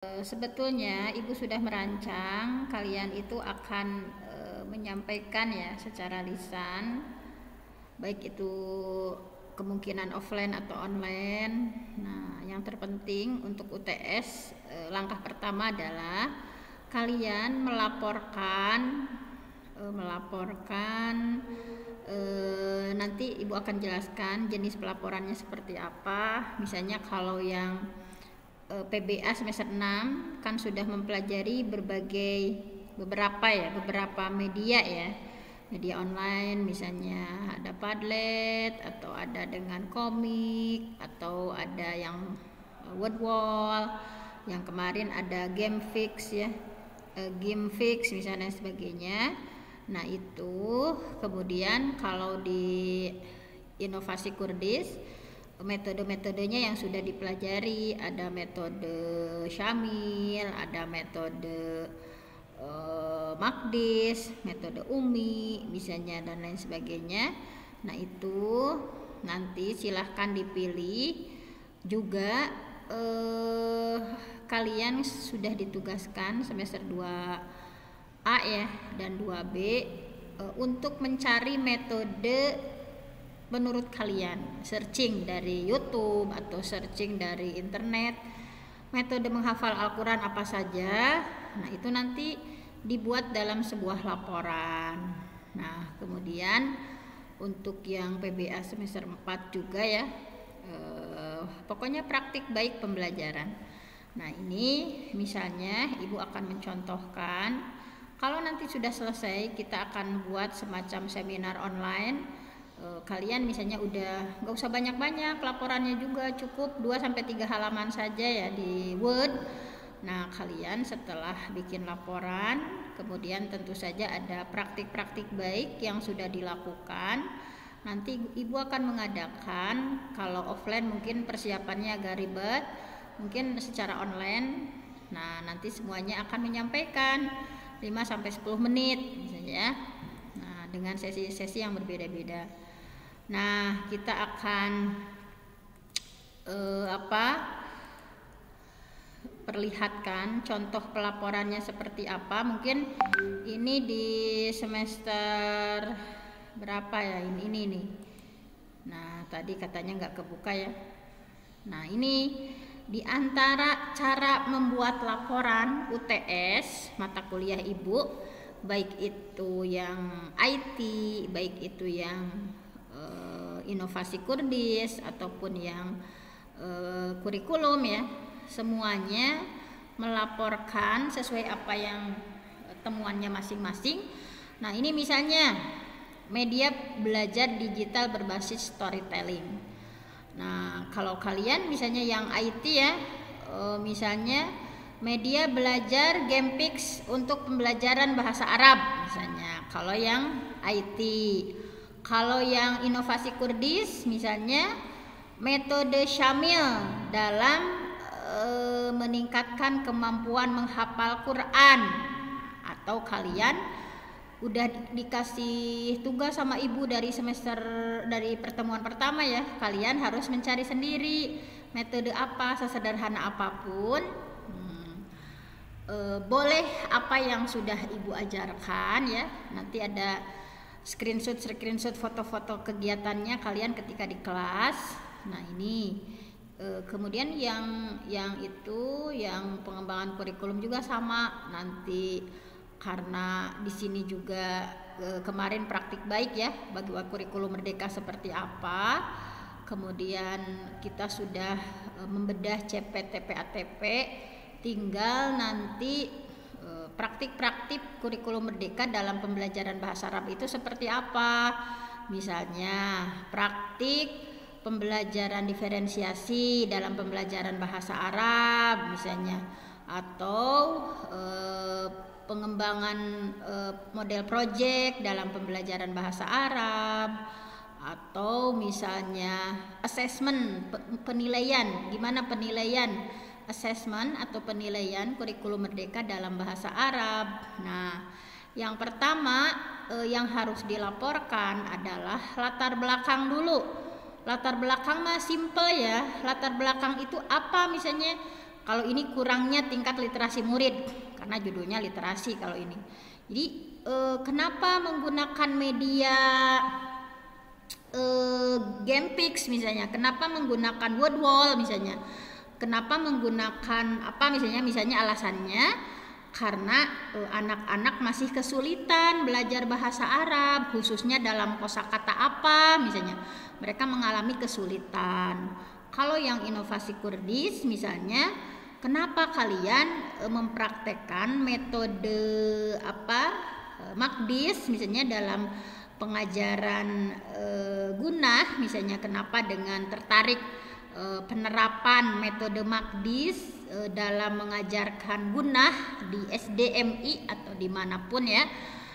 Sebetulnya Ibu sudah merancang kalian itu akan menyampaikan ya secara lisan, baik itu kemungkinan offline atau online. Nah, yang terpenting untuk UTS, langkah pertama adalah kalian melaporkan nanti Ibu akan jelaskan jenis pelaporannya seperti apa. Misalnya kalau yang PBA semester 6 kan sudah mempelajari beberapa media ya, media online, misalnya ada Padlet atau ada dengan komik atau ada yang word wall, yang kemarin ada game fix ya, game fix misalnya sebagainya. Nah itu kemudian kalau di inovasi Kurdis, metode-metodenya yang sudah dipelajari, ada metode Syamil, ada metode Magdis, metode Umi misalnya dan lain sebagainya. Nah itu nanti silahkan dipilih juga. Kalian sudah ditugaskan semester 2A ya dan 2B untuk mencari metode menurut kalian, searching dari YouTube atau searching dari internet, metode menghafal Al-Quran apa saja. Nah itu nanti dibuat dalam sebuah laporan. Nah kemudian untuk yang PBA semester 4 juga ya, pokoknya praktik baik pembelajaran. Nah ini misalnya Ibu akan mencontohkan, kalau nanti sudah selesai kita akan buat semacam seminar online. Kalian misalnya udah nggak usah banyak-banyak laporannya, juga cukup 2-3 halaman saja ya di Word. Nah kalian setelah bikin laporan, kemudian tentu saja ada praktik-praktik baik yang sudah dilakukan. Nanti Ibu akan mengadakan, kalau offline mungkin persiapannya agak ribet, mungkin secara online. Nah nanti semuanya akan menyampaikan 5-10 menit misalnya, nah dengan sesi-sesi yang berbeda-beda. Nah kita akan perlihatkan contoh pelaporannya seperti apa. Mungkin ini di semester berapa ya, ini nih. Nah tadi katanya nggak kebuka ya. Nah ini di antara cara membuat laporan UTS mata kuliah Ibu, baik itu yang IT, baik itu yang inovasi Kurdis ataupun yang kurikulum ya, semuanya melaporkan sesuai apa yang temuannya masing-masing. Nah ini misalnya media belajar digital berbasis storytelling. Nah kalau kalian misalnya yang IT ya, misalnya media belajar Gamepix untuk pembelajaran bahasa Arab misalnya, kalau yang IT. Kalau yang inovasi Kurdis misalnya metode Syamil dalam meningkatkan kemampuan menghafal Quran. Atau kalian udah dikasih tugas sama Ibu dari pertemuan pertama ya, kalian harus mencari sendiri metode apa, sesederhana apapun. Boleh apa yang sudah Ibu ajarkan ya, nanti ada screenshot foto-foto kegiatannya kalian ketika di kelas. Nah ini kemudian yang itu yang pengembangan kurikulum juga sama nanti, karena di sini juga kemarin praktik baik ya bagi kurikulum merdeka seperti apa. Kemudian kita sudah membedah CPTP ATP, tinggal nanti praktik-praktik kurikulum merdeka dalam pembelajaran bahasa Arab itu seperti apa. Misalnya praktik pembelajaran diferensiasi dalam pembelajaran bahasa Arab misalnya, atau pengembangan model project dalam pembelajaran bahasa Arab, atau misalnya assessment, penilaian, gimana penilaian assessment atau penilaian kurikulum merdeka dalam bahasa Arab. Nah, yang pertama yang harus dilaporkan adalah latar belakang dulu. Latar belakang mah simple ya. Latar belakang itu apa misalnya? Kalau ini kurangnya tingkat literasi murid, karena judulnya literasi kalau ini. Jadi kenapa menggunakan media Gampix misalnya? Kenapa menggunakan word wall misalnya? Kenapa menggunakan apa misalnya alasannya karena anak-anak masih kesulitan belajar bahasa Arab, khususnya dalam kosakata apa misalnya. Mereka mengalami kesulitan. Kalau yang inovasi Kurdis misalnya, kenapa kalian mempraktekkan metode Maqdis misalnya dalam pengajaran Gunah misalnya, kenapa dengan tertarik penerapan metode Maqdis dalam mengajarkan Gunah di SDMI atau dimanapun ya.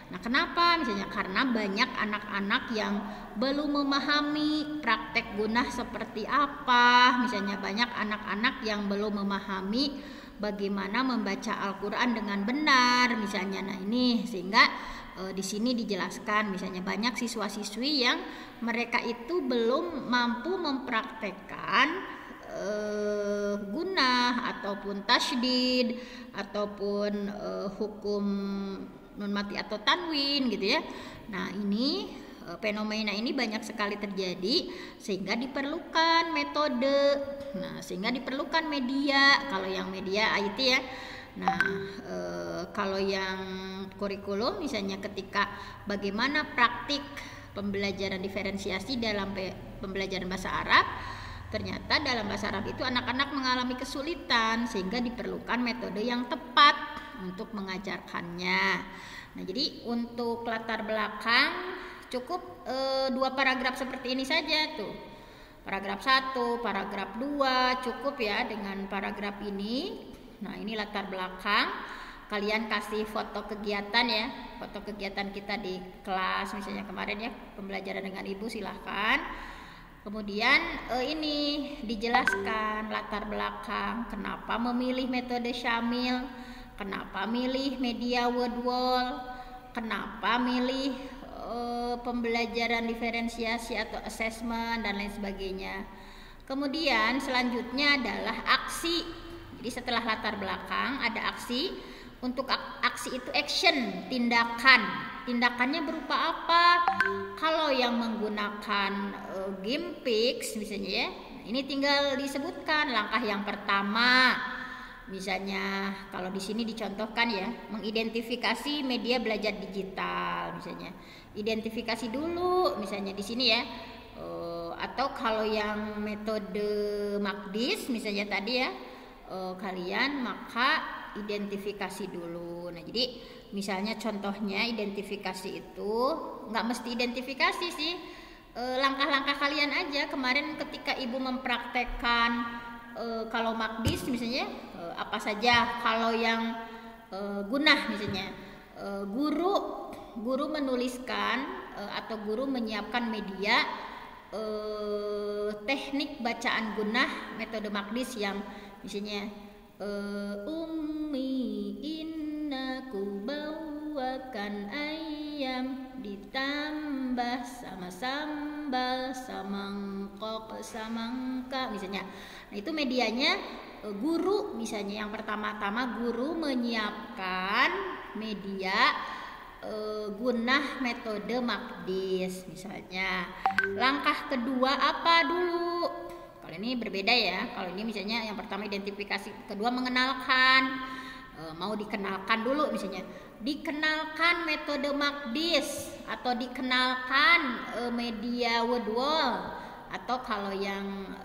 Nah kenapa misalnya? Karena banyak anak-anak yang belum memahami praktek Gunah seperti apa. Misalnya banyak anak-anak yang belum memahami bagaimana membaca Al-Quran dengan benar misalnya. Nah ini sehingga di sini dijelaskan misalnya banyak siswa-siswi yang mereka itu belum mampu mempraktekkan Gunah ataupun tasydid ataupun hukum nun mati atau tanwin gitu ya. Nah ini fenomena ini banyak sekali terjadi sehingga diperlukan metode. Nah sehingga diperlukan media. Kalau yang media IT ya. Nah kalau yang kurikulum misalnya ketika bagaimana praktik pembelajaran diferensiasi dalam pembelajaran bahasa Arab, ternyata dalam bahasa Arab itu anak-anak mengalami kesulitan sehingga diperlukan metode yang tepat untuk mengajarkannya. Nah jadi untuk latar belakang cukup 2 paragraf seperti ini saja tuh. Paragraf 1, paragraf 2 cukup ya dengan paragraf ini. Nah ini latar belakang. Kalian kasih foto kegiatan ya, foto kegiatan kita di kelas misalnya kemarin ya, pembelajaran dengan ibu, silahkan. Kemudian ini dijelaskan latar belakang kenapa memilih metode Syamil, kenapa milih media word wall, kenapa milih pembelajaran diferensiasi atau assessment dan lain sebagainya. Kemudian selanjutnya adalah aksi. Jadi setelah latar belakang ada aksi. Untuk aksi itu action, tindakan. Tindakannya berupa apa? Kalau yang menggunakan Gampix misalnya ya, ini tinggal disebutkan langkah yang pertama. Misalnya kalau di sini dicontohkan ya, mengidentifikasi media belajar digital misalnya. Identifikasi dulu misalnya di sini ya. Atau kalau yang metode Maqdis misalnya tadi ya, kalian maka identifikasi dulu. Nah jadi misalnya contohnya identifikasi itu nggak mesti identifikasi sih, langkah-langkah kalian aja. Kemarin ketika ibu mempraktekkan kalau Maqdis misalnya apa saja. Kalau yang Gunah misalnya guru menuliskan atau guru menyiapkan media teknik bacaan Gunah metode Maqdis yang misalnya Ummi innaku bawakan ayam ditambah sama sambal samangkok samangka misalnya. Nah itu medianya guru misalnya. Yang pertama-tama guru menyiapkan media Gunah metode Maqdis misalnya. Langkah kedua apa dulu? Kalau ini berbeda ya. Kalau ini misalnya yang pertama identifikasi, kedua mengenalkan. Mau dikenalkan dulu misalnya. Dikenalkan metode Maqdis atau dikenalkan media word wall, atau kalau yang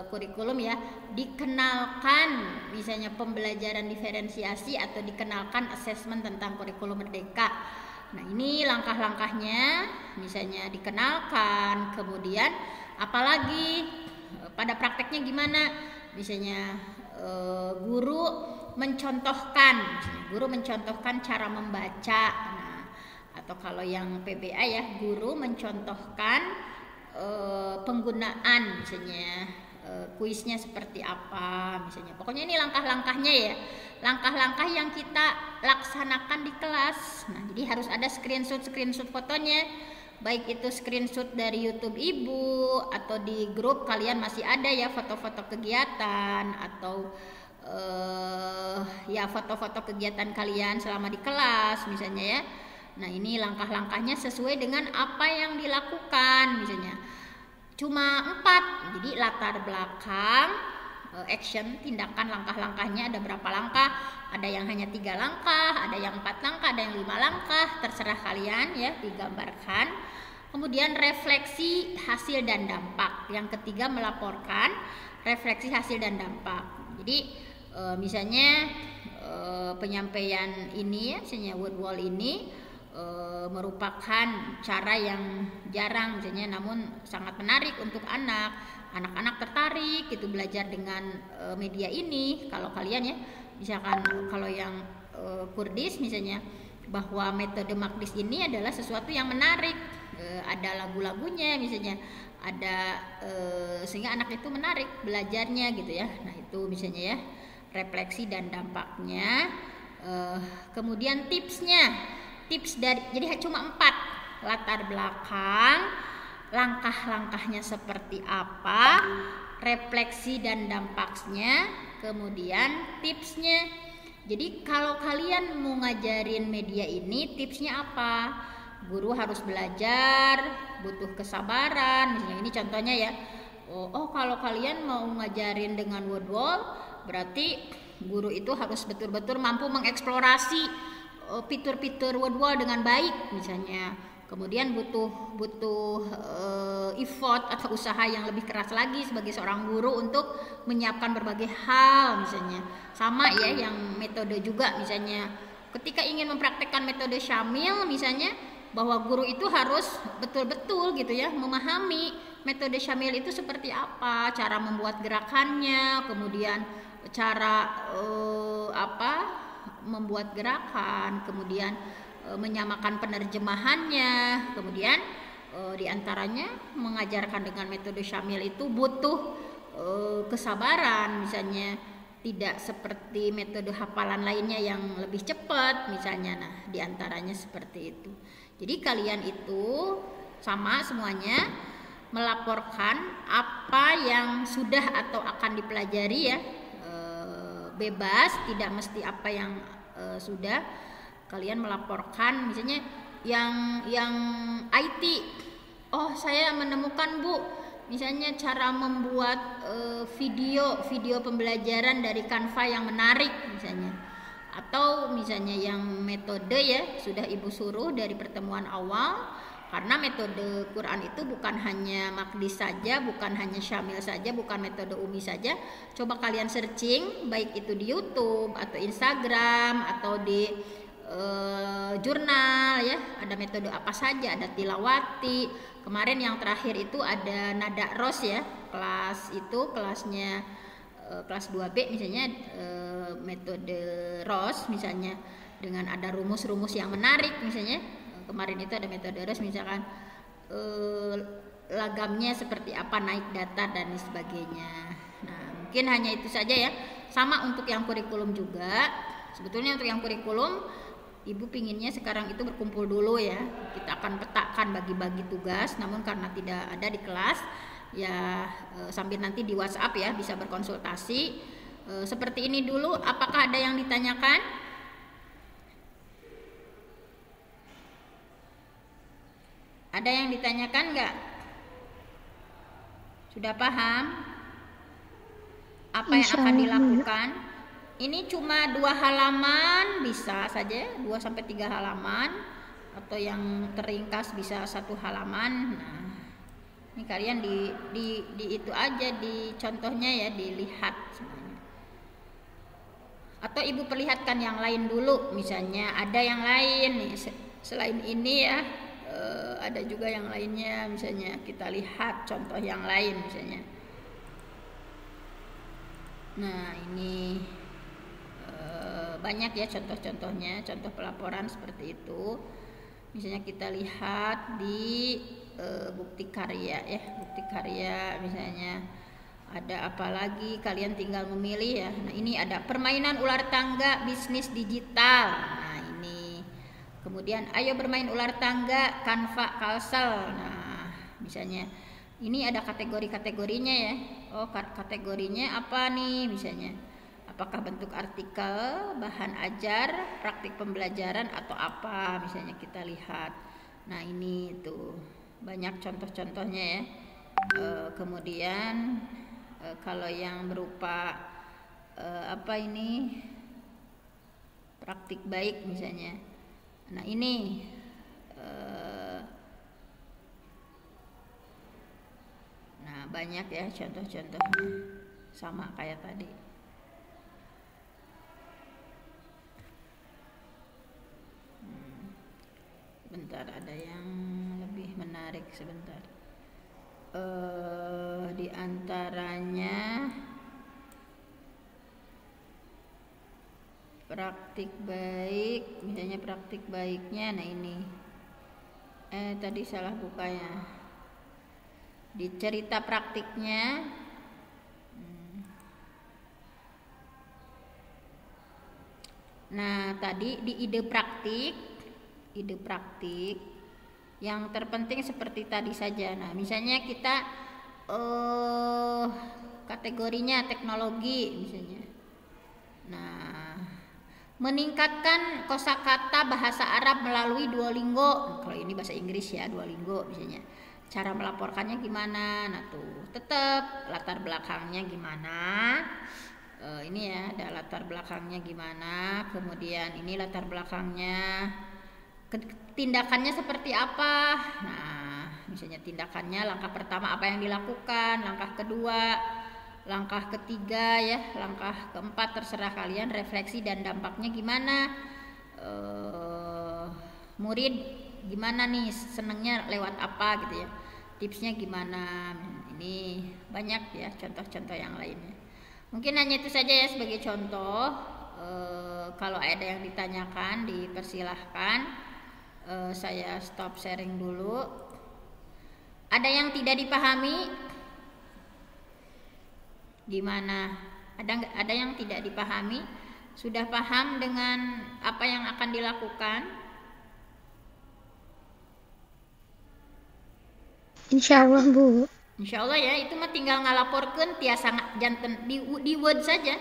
kurikulum ya dikenalkan misalnya pembelajaran diferensiasi atau dikenalkan asesmen tentang kurikulum merdeka. Nah ini langkah-langkahnya misalnya dikenalkan. Kemudian apalagi pada prakteknya gimana? Misalnya guru mencontohkan cara membaca. Nah, atau kalau yang PBA ya, guru mencontohkan penggunaan misalnya kuisnya seperti apa misalnya. Pokoknya ini langkah-langkahnya ya, langkah-langkah yang kita laksanakan di kelas. Nah jadi harus ada screenshot fotonya, baik itu screenshot dari YouTube ibu atau di grup kalian masih ada ya foto-foto kegiatan, atau ya foto-foto kegiatan kalian selama di kelas misalnya ya. Nah ini langkah-langkahnya sesuai dengan apa yang dilakukan misalnya. Cuma 4, jadi latar belakang, action, tindakan, langkah-langkahnya ada berapa langkah, ada yang hanya 3 langkah, ada yang 4 langkah, ada yang 5 langkah, terserah kalian ya digambarkan. Kemudian refleksi hasil dan dampak. Yang ketiga melaporkan refleksi hasil dan dampak. Jadi misalnya penyampaian ini ya, misalnya word wall ini merupakan cara yang jarang misalnya, namun sangat menarik untuk anak-anak tertarik gitu belajar dengan media ini. Kalau kalian ya, misalkan kalau yang Kurdis misalnya, bahwa metode Makdis ini adalah sesuatu yang menarik, ada lagu-lagunya misalnya, ada sehingga anak itu menarik belajarnya gitu ya. Nah itu misalnya ya, refleksi dan dampaknya. Kemudian tipsnya, tips dari, jadi cuma 4, latar belakang, langkah-langkahnya seperti apa, refleksi dan dampaknya, kemudian tipsnya. Jadi kalau kalian mau ngajarin media ini, tipsnya apa? Guru harus belajar, butuh kesabaran misalnya, ini contohnya ya. Oh kalau kalian mau ngajarin dengan word wall, berarti guru itu harus betul-betul mampu mengeksplorasi fitur-fitur word wall dengan baik misalnya. Kemudian butuh effort atau usaha yang lebih keras lagi sebagai seorang guru untuk menyiapkan berbagai hal misalnya. Sama ya yang metode juga misalnya, ketika ingin mempraktekkan metode Syamil misalnya, bahwa guru itu harus betul-betul gitu ya memahami metode Syamil itu seperti apa, cara membuat gerakannya, kemudian cara membuat gerakan, kemudian menyamakan penerjemahannya, kemudian diantaranya mengajarkan dengan metode Syamil itu butuh kesabaran misalnya, tidak seperti metode hafalan lainnya yang lebih cepat misalnya. Nah diantaranya seperti itu. Jadi kalian itu sama semuanya melaporkan apa yang sudah atau akan dipelajari ya, bebas, tidak mesti apa yang sudah. Kalian melaporkan misalnya yang IT, oh saya menemukan Bu misalnya cara membuat video pembelajaran dari Canva yang menarik misalnya, atau misalnya yang metode ya sudah Ibu suruh dari pertemuan awal. Karena metode Quran itu bukan hanya Makdis saja, bukan hanya Syamil saja, bukan metode Umi saja. Coba kalian searching, baik itu di YouTube atau Instagram atau di jurnal ya, ada metode apa saja, ada tilawati. Kemarin yang terakhir itu ada nada ros ya, kelas itu kelasnya kelas 2B misalnya, metode ros misalnya, dengan ada rumus-rumus yang menarik misalnya. Kemarin itu ada metode ros misalkan lagamnya seperti apa, naik data dan sebagainya. Nah mungkin hanya itu saja ya. Sama untuk yang kurikulum juga, sebetulnya untuk yang kurikulum Ibu pinginnya sekarang itu berkumpul dulu ya, kita akan petakan bagi-bagi tugas, namun karena tidak ada di kelas ya, sambil nanti di WhatsApp ya bisa berkonsultasi. Seperti ini dulu. Apakah ada yang ditanyakan? Ada yang ditanyakan nggak? Sudah paham apa yang akan dilakukan? Ini cuma 2 halaman, bisa saja 2-3 halaman, atau yang terringkas bisa 1 halaman. Nah, ini kalian di itu aja, di contohnya ya, dilihat semuanya. Atau Ibu perlihatkan yang lain dulu, misalnya ada yang lain nih selain ini ya. Ada juga yang lainnya, misalnya kita lihat contoh yang lain misalnya. Nah ini banyak ya contoh-contohnya, contoh pelaporan seperti itu. Misalnya kita lihat di bukti karya ya, bukti karya misalnya. Ada apa lagi, kalian tinggal memilih ya. Nah ini ada permainan ular tangga bisnis digital. Nah ini, kemudian ayo bermain ular tangga Canva Kalsel. Nah misalnya ini ada kategori-kategorinya ya. Oh kategorinya apa nih misalnya, Apakah bentuk artikel, bahan ajar, praktik pembelajaran, atau apa, misalnya kita lihat. Nah ini tuh banyak contoh-contohnya ya. Kemudian kalau yang berupa apa ini, praktik baik misalnya. Nah ini nah banyak ya contoh-contohnya, sama kayak tadi. Bentar, ada yang lebih menarik sebentar. Di antaranya praktik baik, misalnya praktik baiknya. Nah ini tadi salah bukanya. Di cerita praktiknya nah tadi di ide praktik yang terpenting seperti tadi saja. Nah misalnya kita kategorinya teknologi misalnya. Nah meningkatkan kosakata bahasa Arab melalui Duolingo. Kalau ini bahasa Inggris ya, Duolingo misalnya. Cara melaporkannya gimana? Nah tuh tetap latar belakangnya gimana. Ini ya ada latar belakangnya gimana, kemudian ini latar belakangnya, tindakannya seperti apa. Nah misalnya tindakannya, langkah pertama apa yang dilakukan, langkah kedua, langkah ketiga ya, langkah keempat terserah kalian, refleksi dan dampaknya gimana. Murid gimana nih, senengnya lewat apa gitu ya, tipsnya gimana. Ini banyak ya contoh-contoh yang lainnya. Mungkin hanya itu saja ya sebagai contoh. Kalau ada yang ditanyakan dipersilahkan. Saya stop sharing dulu. Ada yang tidak dipahami? Gimana? Ada yang tidak dipahami? Sudah paham dengan apa yang akan dilakukan? Insya Allah Bu. Insya Allah ya, itu mah tinggal ngalaporkan tiasa janten di Word saja.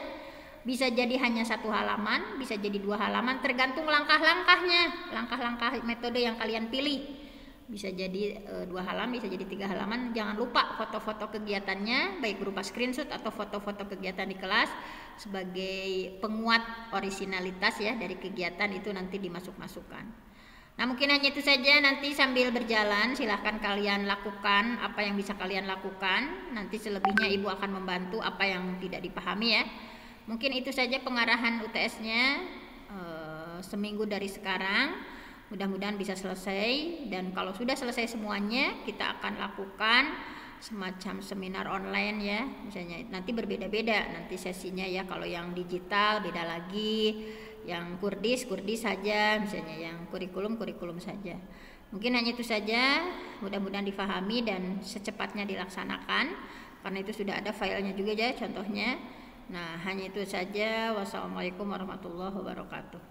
Bisa jadi hanya 1 halaman, bisa jadi 2 halaman, tergantung langkah-langkahnya, langkah-langkah metode yang kalian pilih. Bisa jadi 2 halaman, bisa jadi 3 halaman. Jangan lupa foto-foto kegiatannya, baik berupa screenshot atau foto-foto kegiatan di kelas, sebagai penguat orisinalitas ya dari kegiatan itu nanti dimasuk-masukkan. Nah mungkin hanya itu saja, nanti sambil berjalan silahkan kalian lakukan apa yang bisa kalian lakukan. Nanti selebihnya Ibu akan membantu apa yang tidak dipahami ya. Mungkin itu saja pengarahan UTS-nya seminggu dari sekarang. Mudah-mudahan bisa selesai, dan kalau sudah selesai semuanya kita akan lakukan semacam seminar online ya. Misalnya nanti berbeda-beda nanti sesinya ya, kalau yang digital beda lagi, yang Kurdis saja, misalnya yang kurikulum saja. Mungkin hanya itu saja, mudah-mudahan difahami dan secepatnya dilaksanakan, karena itu sudah ada filenya juga ya contohnya. Nah hanya itu saja. Wassalamualaikum warahmatullahi wabarakatuh.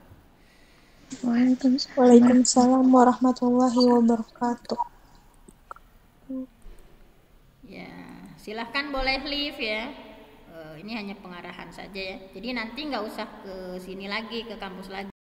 Waalaikumsalam warahmatullahi wabarakatuh. Ya silahkan boleh leave ya. Ini hanya pengarahan saja ya, jadi nanti nggak usah ke sini lagi, ke kampus lagi.